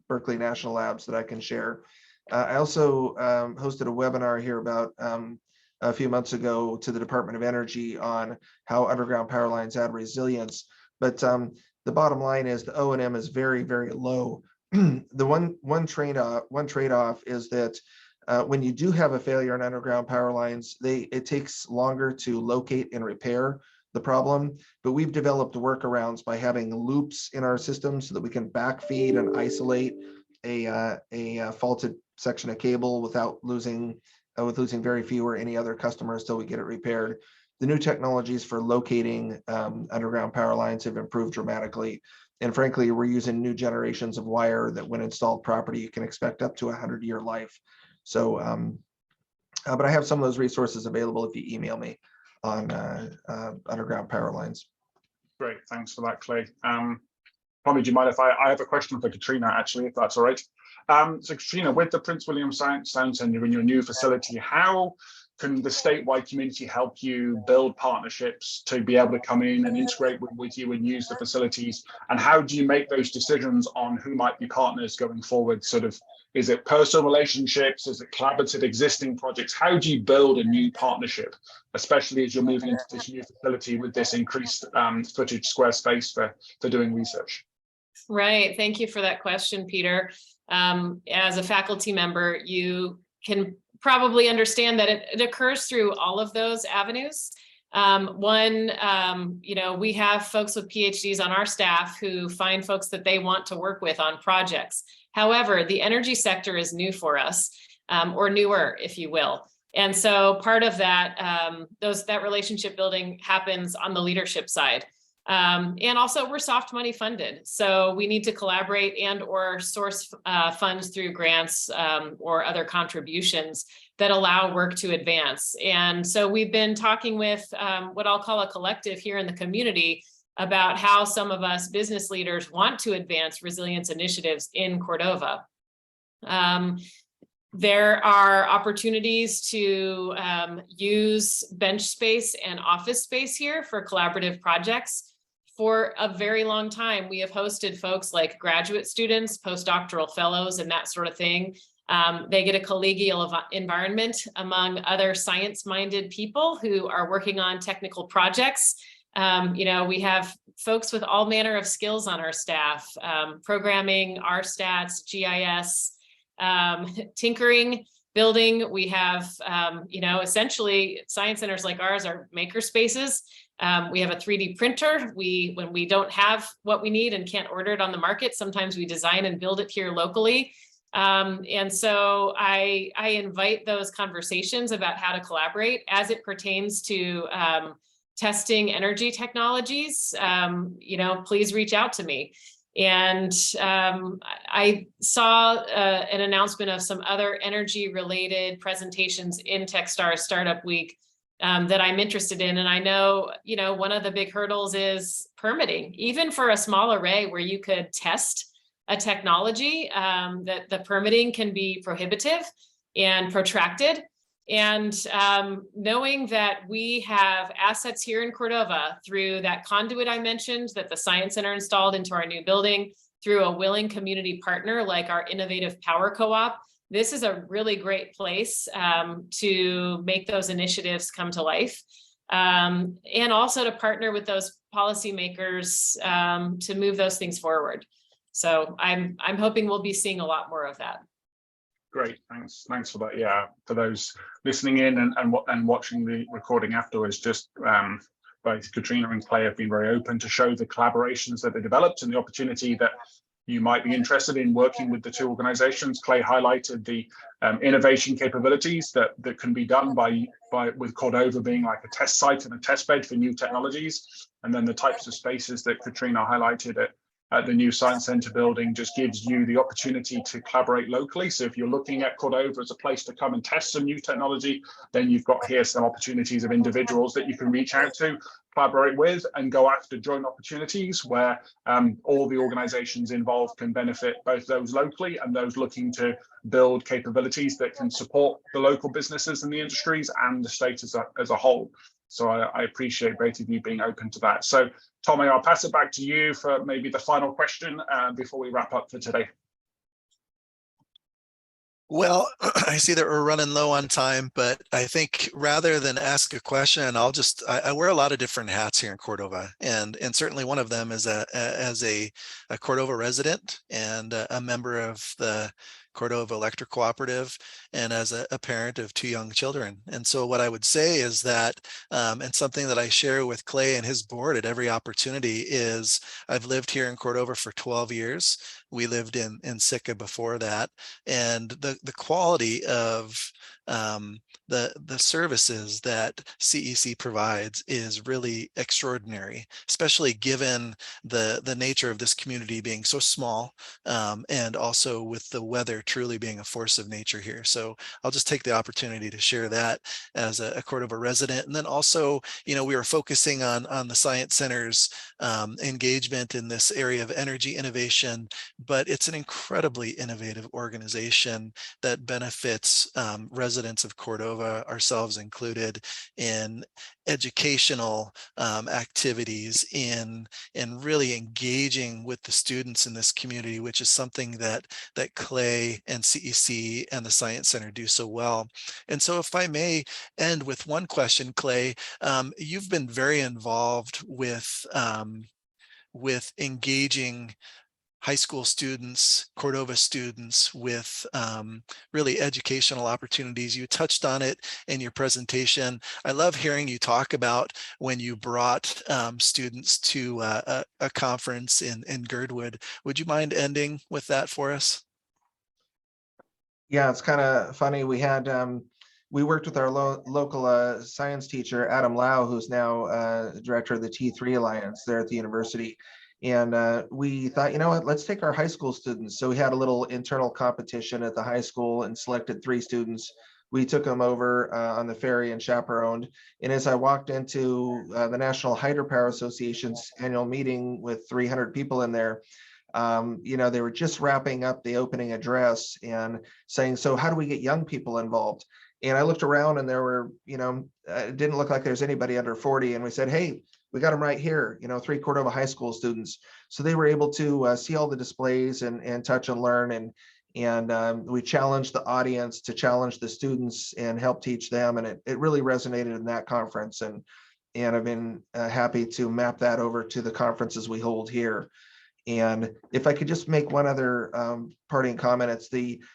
Berkeley National Labs that I can share. I also hosted a webinar here about a few months ago to the Department of Energy on how underground power lines add resilience. But the bottom line is the O&M is very, very low. The one trade-off is that when you do have a failure in underground power lines, it takes longer to locate and repair the problem. But we've developed workarounds by having loops in our system so that we can backfeed and isolate a faulted section of cable without losing very few or any other customers till we get it repaired. The new technologies for locating underground power lines have improved dramatically. And frankly, we're using new generations of wire that when installed properly, you can expect up to 100-year life. So, but I have some of those resources available if you email me on underground power lines. Great, thanks for that, Clay. Tommy, do you mind if I have a question for Katrina, actually, if that's all right? So Katrina, with the Prince William Sound Centre in your new facility, how can the statewide community help you build partnerships to be able to come in and integrate with you and use the facilities? And how do you make those decisions on who might be partners going forward? Sort of, is it personal relationships? Is it collaborative existing projects? How do you build a new partnership, especially as you're moving into this new facility with this increased footage square space for doing research? Right. Thank you for that question, Peter. As a faculty member, you can probably understand that it occurs through all of those avenues. We have folks with PhDs on our staff who find folks that they want to work with on projects. However, the energy sector is new for us, or newer, if you will. And so part of that, that relationship building happens on the leadership side. And also we're soft money funded. So we need to collaborate and or source funds through grants or other contributions that allow work to advance. And so we've been talking with what I'll call a collective here in the community about how some of us business leaders want to advance resilience initiatives in Cordova. There are opportunities to use bench space and office space here for collaborative projects. For a very long time, we have hosted folks like graduate students, postdoctoral fellows, and that sort of thing. They get a collegial environment among other science-minded people who are working on technical projects. We have folks with all manner of skills on our staff, programming, RStats, GIS, tinkering, building. We have, essentially science centers like ours are maker spaces. We have a 3D printer. When we don't have what we need and can't order it on the market, sometimes we design and build it here locally. And so I invite those conversations about how to collaborate as it pertains to testing energy technologies. Please reach out to me. And I saw an announcement of some other energy related presentations in Techstars Startup Week that I'm interested in. And I know, one of the big hurdles is permitting, even for a small array where you could test a technology, that the permitting can be prohibitive and protracted. And knowing that we have assets here in Cordova through that conduit I mentioned that the Science Center installed into our new building, through a willing community partner like our Innovative Power Co-op, this is a really great place to make those initiatives come to life. And also to partner with those policymakers to move those things forward. So I'm hoping we'll be seeing a lot more of that. Great, thanks for that. Yeah, for those listening in and watching the recording afterwards, just both Katrina and Clay have been very open to show the collaborations that they developed and the opportunity that you might be interested in working with the two organizations. Clay highlighted the innovation capabilities that can be done with Cordova being like a test site and a test bed for new technologies, and then the types of spaces that Katrina highlighted at the new Science Center building just gives you the opportunity to collaborate locally. So if you're looking at Cordova as a place to come and test some new technology, then you've got here some opportunities of individuals that you can reach out to, collaborate with, and go after joint opportunities where all the organizations involved can benefit, both those locally and those looking to build capabilities that can support the local businesses and the industries and the state as a whole. So I appreciate both of you being open to that. So Tommy, I'll pass it back to you for maybe the final question before we wrap up for today. Well, I see that we're running low on time, but I think rather than ask a question, I wear a lot of different hats here in Cordova, and certainly one of them is as a Cordova resident and a member of the Cordova Electric Cooperative, and as a parent of 2 young children. And so what I would say is that, and something that I share with Clay and his board at every opportunity, is I've lived here in Cordova for 12 years. We lived in Sitka before that. And the quality of the services that CEC provides is really extraordinary, especially given the nature of this community being so small, and also with the weather truly being a force of nature here. So I'll just take the opportunity to share that as a Cordova resident. And then also, we were focusing on the Science Center's engagement in this area of energy innovation, but it's an incredibly innovative organization that benefits residents of Cordova, ourselves included, in educational activities, in really engaging with the students in this community, which is something that Clay and CEC and the Science Center do so well. And so if I may end with one question, Clay, you've been very involved with engaging high school students, Cordova students, with really educational opportunities. You touched on it in your presentation. I love hearing you talk about when you brought students to a conference in Girdwood. Would you mind ending with that for us? Yeah, it's kind of funny. We had we worked with our local science teacher, Adam Lau, who's now director of the T3 Alliance there at the university. And we thought, you know what, let's take our high school students. So we had a little internal competition at the high school and selected 3 students. We took them over on the ferry and chaperoned. And as I walked into the National Hydropower Association's annual meeting with 300 people in there, they were just wrapping up the opening address and saying, so how do we get young people involved? And I looked around and there were, it didn't look like there's anybody under 40. And we said, hey, we got them right here, 3 Cordova high school students. So they were able to see all the displays and touch and learn. And we challenged the audience to challenge the students and help teach them. And it really resonated in that conference. I've been happy to map that over to the conferences we hold here. And if I could just make one other parting comment, it's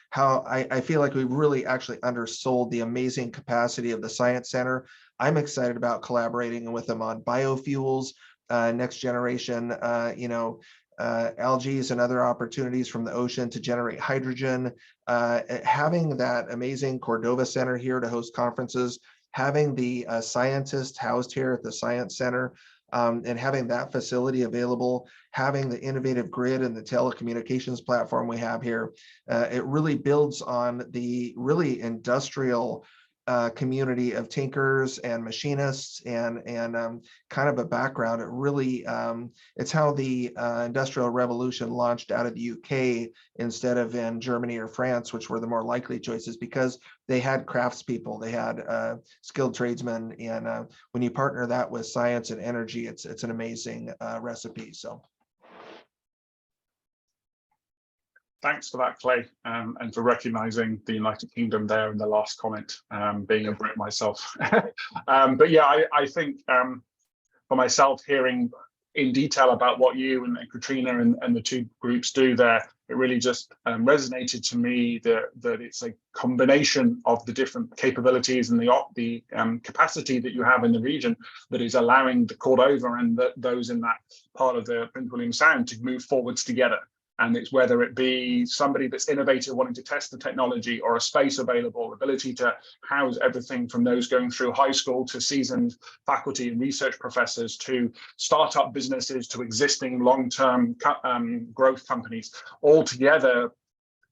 how I feel like we really actually undersold the amazing capacity of the Science Center. I'm excited about collaborating with them on biofuels, next generation, algae and other opportunities from the ocean to generate hydrogen. Having that amazing Cordova Center here to host conferences, having the scientists housed here at the Science Center, and having that facility available, having the innovative grid and the telecommunications platform we have here, it really builds on the really industrial community of tinkers and machinists and kind of a background. It really, it's how the Industrial Revolution launched out of the UK instead of in Germany or France, which were the more likely choices, because they had craftspeople, they had skilled tradesmen, and when you partner that with science and energy, it's an amazing recipe. So. Thanks for that, Clay, and for recognizing the United Kingdom there in the last comment, being a Brit myself. But yeah, I think for myself, hearing in detail about what you and Katrina and the two groups do there, it really just resonated to me that it's a combination of the different capabilities and the capacity that you have in the region that is allowing the Cordova and those in that part of the Prince William Sound to move forwards together. And it's whether it be somebody that's innovative, wanting to test the technology, or a space available, ability to house everything from those going through high school to seasoned faculty and research professors to startup businesses to existing long-term growth companies. All together,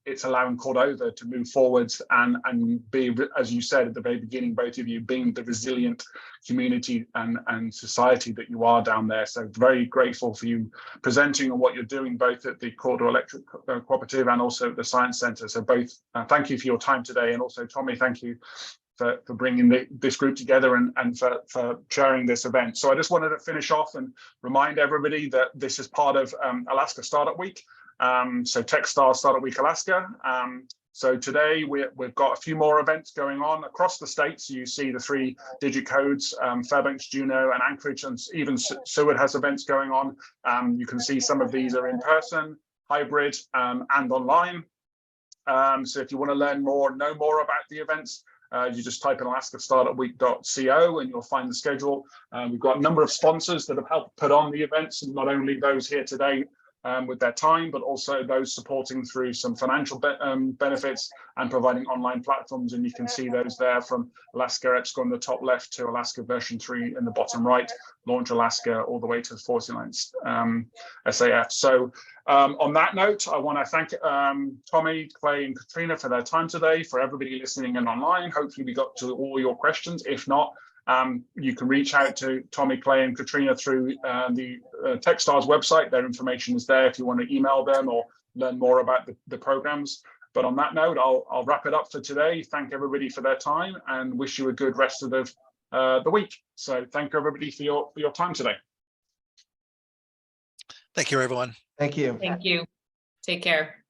it's allowing Cordova to move forwards and be, as you said at the very beginning, both of you, being the resilient community and society that you are down there. So very grateful for you presenting on what you're doing, both at the Cordova Electric Cooperative and also at the Science Center. So both, thank you for your time today. And also, Tommy, thank you for bringing this group together and for chairing this event. So I just wanted to finish off and remind everybody that this is part of Alaska Startup Week. So Techstars Startup Week Alaska. So today we've got a few more events going on across the states. You see the 3-digit codes, Fairbanks, Juneau, and Anchorage, and even Seward has events going on. You can see some of these are in person, hybrid, and online. So if you want to learn more, know more about the events, you just type in alaskastartupweek.co and you'll find the schedule. We've got a number of sponsors that have helped put on the events, and not only those here today with their time, but also those supporting through some financial benefits and providing online platforms. And you can see those there, from Alaska EBSCO on the top left to Alaska version 3 in the bottom right, Launch Alaska, all the way to 49th SAF. So on that note, I want to thank Tommy, Clay, and Katrina for their time today, for everybody listening in online. Hopefully we got to all your questions. If not, you can reach out to Tommy, Clay, and Katrina through the Techstars website. Their information is there if you want to email them or learn more about the programs. But on that note, I'll wrap it up for today. Thank everybody for their time and wish you a good rest of the week. So thank you, everybody, for your time today. Thank you, everyone. Thank you. Thank you. Take care.